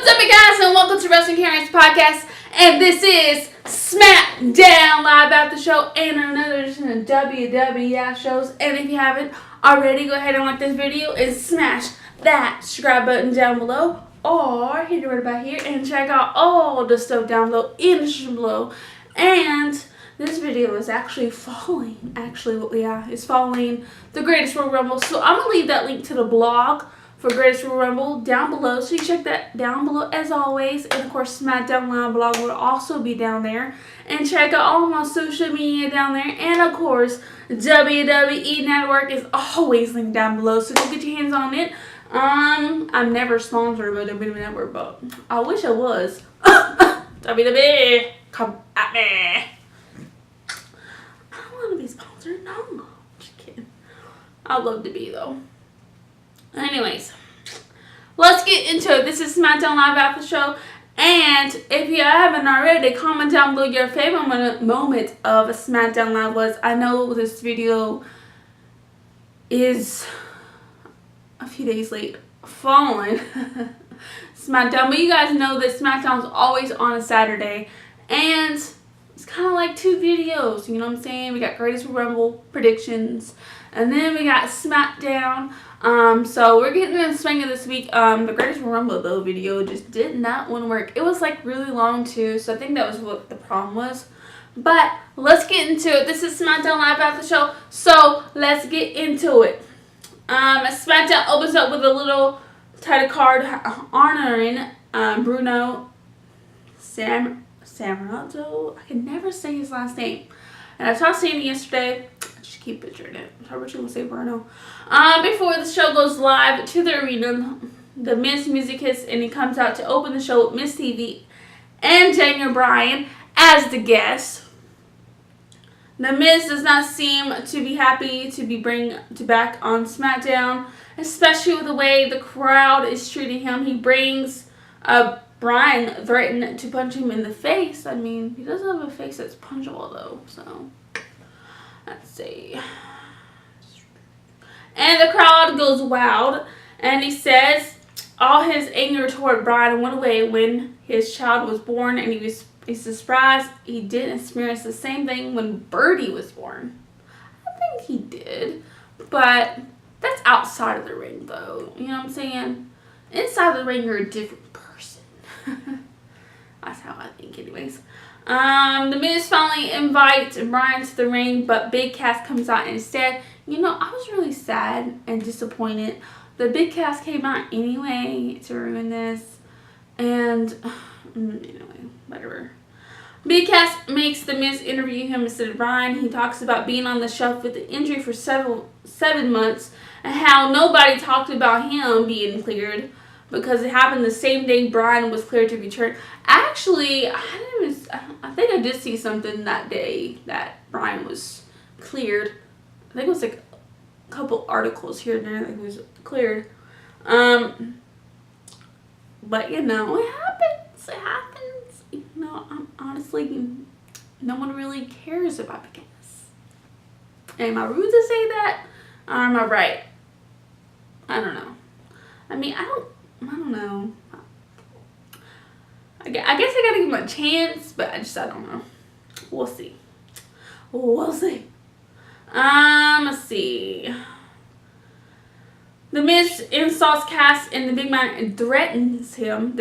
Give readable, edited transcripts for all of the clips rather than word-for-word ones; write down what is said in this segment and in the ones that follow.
up, you guys, and welcome to Wrestling Karen's podcast. And this is SmackDown Live After Show and another edition of WWE Aftershows. And if you haven't already, go ahead and like this video and smash that subscribe button down below, or hit it right about here and check out all the stuff down below in the description below. And this video is actually following the Greatest Royal Rumble. So I'm gonna leave that link to the blog for Greatest Royal Rumble down below, so you check that down below as always. And of course, SmackDown Live blog will also be down there. And check out all of my social media down there. And of course, WWE Network is always linked down below, so go get your hands on it. I'm never sponsored by WWE Network, but I wish I was. WWE, come at me. I don't want to be sponsored. No, just kidding. I'd love to be though. Anyways, let's get into it. This is SmackDown Live After Show, and if you haven't already, comment down below your favorite moment of SmackDown Live was. I know this video is a few days late following SmackDown, but you guys know that SmackDown's always on a Saturday, and it's kind of like two videos, you know what I'm saying? We got Greatest Rumble predictions, and then we got SmackDown. So we're getting in the swing of this week. The Greatest Rumble though video just did not want to work. It was like really long too, so I think that was what the problem was. But let's get into it. This is SmackDown Live After Show, so let's get into it. SmackDown opens up with a little title card honoring Bruno Sammartino. I can never say his last name. And I saw Sandy yesterday. I just keep picturing it. How about you gonna say Bruno? Before the show goes live to the arena, the Miz music hits and he comes out to open the show with Miz TV and Daniel Bryan as the guest. The Miz does not seem to be happy to be back on SmackDown, especially with the way the crowd is treating him. He brings Bryan threatened to punch him in the face. I mean, he doesn't have a face that's punchable though, so let's see. And the crowd goes wild, and he says all his anger toward Bryan went away when his child was born, and he's surprised he didn't experience the same thing when Birdie was born. I think he did, but that's outside of the ring though, you know what I'm saying? Inside the ring, you're a different person. That's how I think anyways. The Miz finally invites Bryan to the ring, but Big Cass comes out instead. You know, I was really sad and disappointed. The Big Cass came out anyway to ruin this. And, anyway, whatever. Big Cass makes the Miz interview him instead of Bryan. He talks about being on the shelf with the injury for 7 months and how nobody talked about him being cleared because it happened the same day Bryan was cleared to return. Actually, I think I did see something that day that Bryan was cleared. I think it was like a couple articles here and there that he was cleared. But you know, it happens. It happens. You know, honestly, no one really cares about Big Cass. Am I rude to say that? Or am I right? I don't know. I mean, I don't know. I guess I gotta give him a chance, but I don't know. We'll see. We'll see. Let's see. The Miz insults Cass and the big man threatens him.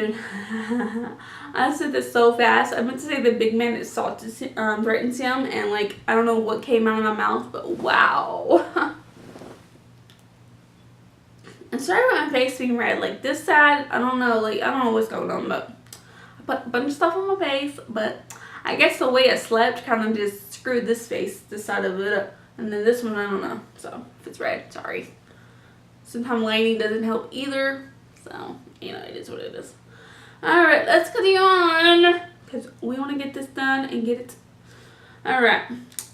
I said this so fast. I meant to say the big man threatens him, and like, I don't know what came out of my mouth, but wow. I'm sorry about my face being red. Like this side, I don't know what's going on, but I put a bunch of stuff on my face, but I guess the way I slept kind of just screwed this side of it up. And then this one, I don't know. So, if it's red, sorry. Sometimes lighting doesn't help either. So, you know, it is what it is. Alright, let's continue on. Because we want to get this done and get it. Alright.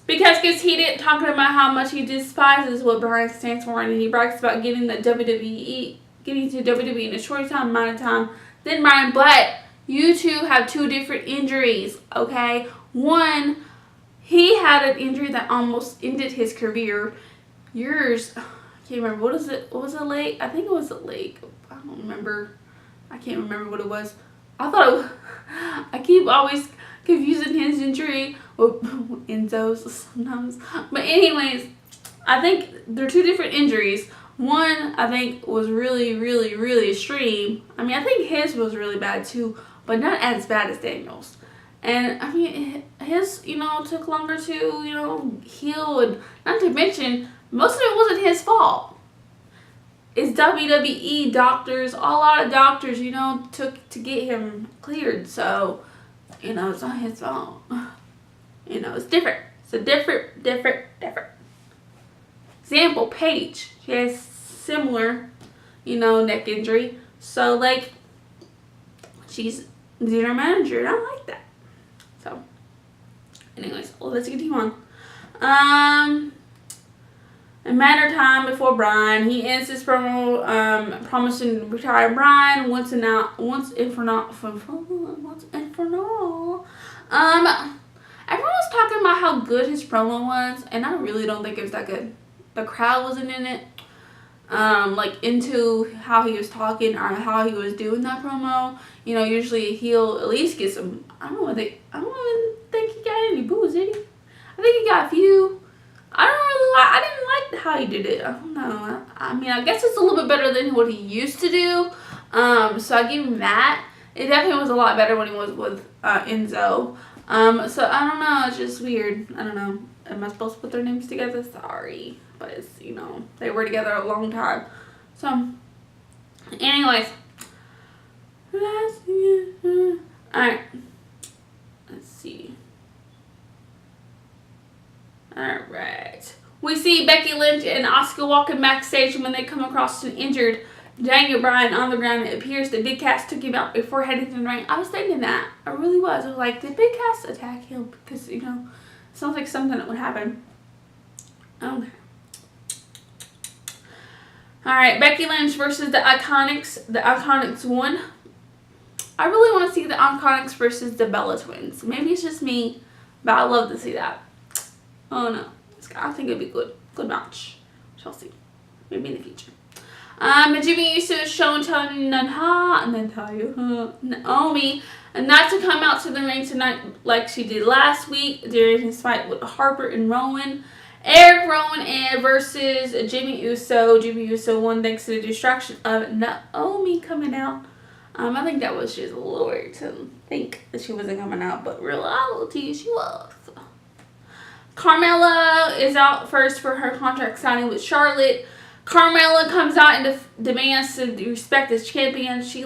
Big Cass gets heated talking about how much he despises what Bryan stands for. And he brags about getting to WWE in a short amount of time than Bryan. But you two have two different injuries, okay? One, he had an injury that almost ended his career. Yours, I can't remember. What was it? What was a leg? I think it was a leg. I don't remember. I can't remember what it was. I thought it was, I keep always confusing his injury with Enzo's sometimes. But anyways, I think they're two different injuries. One, I think, was really, really, really extreme. I mean, I think his was really bad too, but not as bad as Daniel's. And I mean, his, took longer to, heal, and not to mention, most of it wasn't his fault. It's WWE doctors, a lot of doctors, took to get him cleared. So, it's not his fault. It's different. It's a different. Example, Paige. She has similar, neck injury. So, she's their manager, and I like that. So, anyways, let's continue on. A matter of time before Bryan, he ends his promo promising to retire Bryan once and for all. Everyone was talking about how good his promo was, and I really don't think it was that good. The crowd wasn't in it, into how he was talking or how he was doing that promo. Usually he'll at least get some. I don't even think he got any boos, did he? I think he got a few. I didn't like how he did it. I don't know. I mean, I guess it's a little bit better than what he used to do. So I give him that. It definitely was a lot better when he was with Enzo. So I don't know. It's just weird. I don't know. Am I supposed to put their names together? Sorry. But it's, they were together a long time. So, anyways. Alright. Let's see. Alright. We see Becky Lynch and Asuka walking backstage when they come across an injured Daniel Bryan on the ground. It appears that Big Cass took him out before heading to the ring. I was thinking that. I really was. I was like, did Big Cass attack him? Because, it sounds like something that would happen. Okay. Alright, Becky Lynch versus the Iconics. The Iconics won. I really want to see the Iconics versus the Bella Twins. Maybe it's just me, but I love to see that. Oh no. I think it'd be good. Good match. Shall see. Maybe in the future. Jimmy Uso is showing Naomi not to come out to the ring tonight like she did last week during his fight with Harper and Rowan. Eric Rowan versus Jimmy Uso. Jimmy Uso won thanks to the distraction of Naomi coming out. I think that was just a little weird to think that she wasn't coming out, but reality, she was. Carmella is out first for her contract signing with Charlotte. Carmella comes out and demands to be respected as champion. She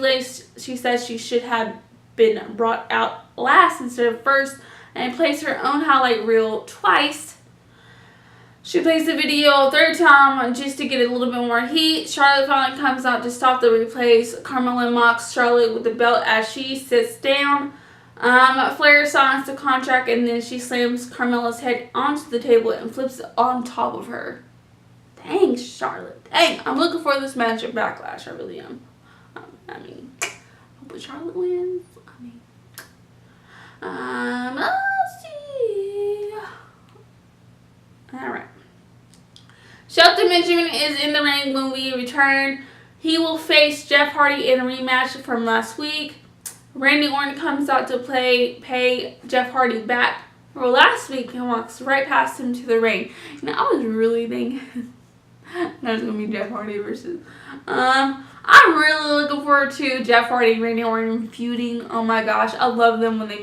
says she should have been brought out last instead of first, and plays her own highlight reel twice. She plays the video a third time just to get a little bit more heat. Charlotte finally comes out to stop the replays. Carmella mocks Charlotte with the belt as she sits down. Flair signs the contract, and then she slams Carmella's head onto the table and flips it on top of her. Dang, Charlotte. Dang, I'm looking for this match at Backlash. I really am. I hope Charlotte wins. Let's see. Alright. Shelton Benjamin is in the ring when we return. He will face Jeff Hardy in a rematch from last week. Randy Orton comes out to pay Jeff Hardy back for last week and walks right past him to the ring. I was really thinking that was going to be Jeff Hardy versus... I'm really looking forward to Jeff Hardy and Randy Orton feuding. Oh my gosh, I love them when they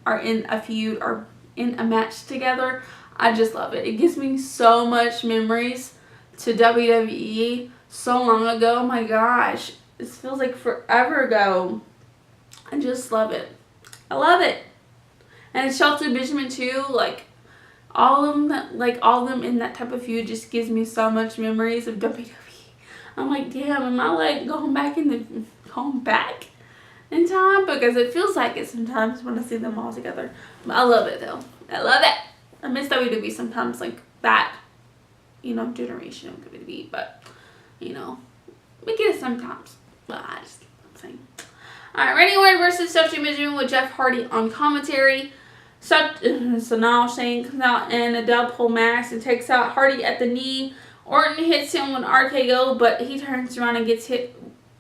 are in a feud or in a match together. I just love it. It gives me so much memories to WWE so long ago. Oh my gosh, this feels like forever ago. I just love it. I love it. And Shelton Benjamin too, all of them in that type of feud just gives me so much memories of WWE. I'm like, damn, am I going back in time? Because it feels like it sometimes when I see them all together. But I love it though. I love it. I miss WWE sometimes, that, generation of WWE. But, we get it sometimes. But I just keep on saying. Alright, Randy Orton versus Shelton Benjamin with Jeff Hardy on commentary. So now Shane comes out in a double mask and takes out Hardy at the knee. Orton hits him with an RKO, but he turns around and gets hit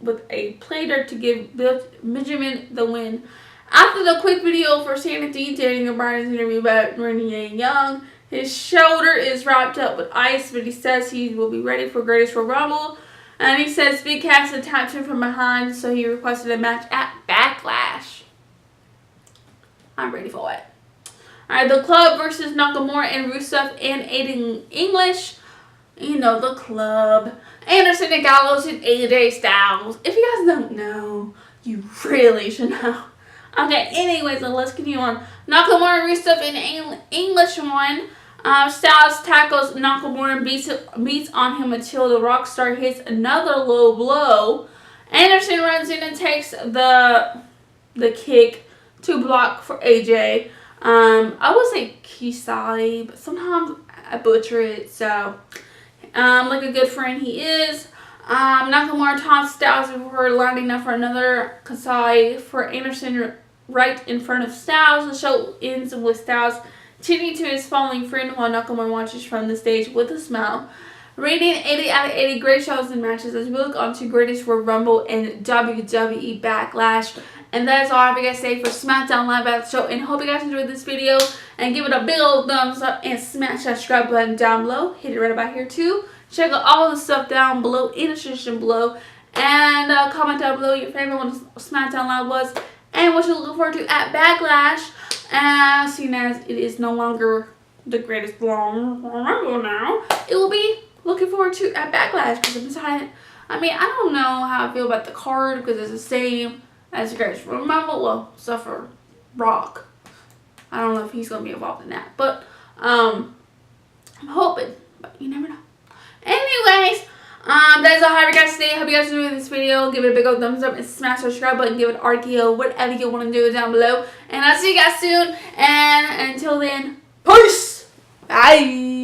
with a plater to give Benjamin the win. After the quick video for Sanity Daniel Bryan's interview about Renee Young, his shoulder is wrapped up with ice, but he says he will be ready for Greatest Royal Rumble. And he says Big Cass attacked him from behind, so he requested a match at Backlash. I'm ready for it. Alright, the Club versus Nakamura and Rusev and Aiden English. You know, the Club. Anderson and Gallows and AJ Styles. If you guys don't know, you really should know. Okay, anyways, let's continue on. Nakamura and Rusev and English won. Styles tackles Nakamura and beats on him until the Rockstar hits another low blow. Anderson runs in and takes the kick to block for AJ. I would say Kisai, but sometimes I butcher it, so like a good friend he is. Nakamura taunts Styles before lining up for another Kasai for Anderson right in front of Styles. The show ends with Styles tending to his falling friend while Nakamura watches from the stage with a smile. Rating 80 out of 80. Great shows and matches as we look on to Greatest Royal Rumble and WWE Backlash. And that is all I have to guys say for SmackDown Live Aftershow. And hope you guys enjoyed this video. And give it a big old thumbs up and smash that subscribe button down below. Hit it right about here too. Check out all the stuff down below in the description below. And comment down below your favorite one SmackDown Live was. And what you're looking forward to at Backlash. Seeing as it is no longer the Greatest Royal Rumble now. It will be looking forward to at Backlash. Because I'm deciding, I don't know how I feel about the card. Because it's the same as the Greatest Royal Rumble. Well, except for Rock. I don't know if he's going to be involved in that. But I'm hoping. But you never know. Anyways, that's all I have for you guys today. I hope you guys enjoyed this video. Give it a big old thumbs up and smash the subscribe button. Give it RKO, whatever you want to do down below. And I'll see you guys soon. And until then, peace. Bye.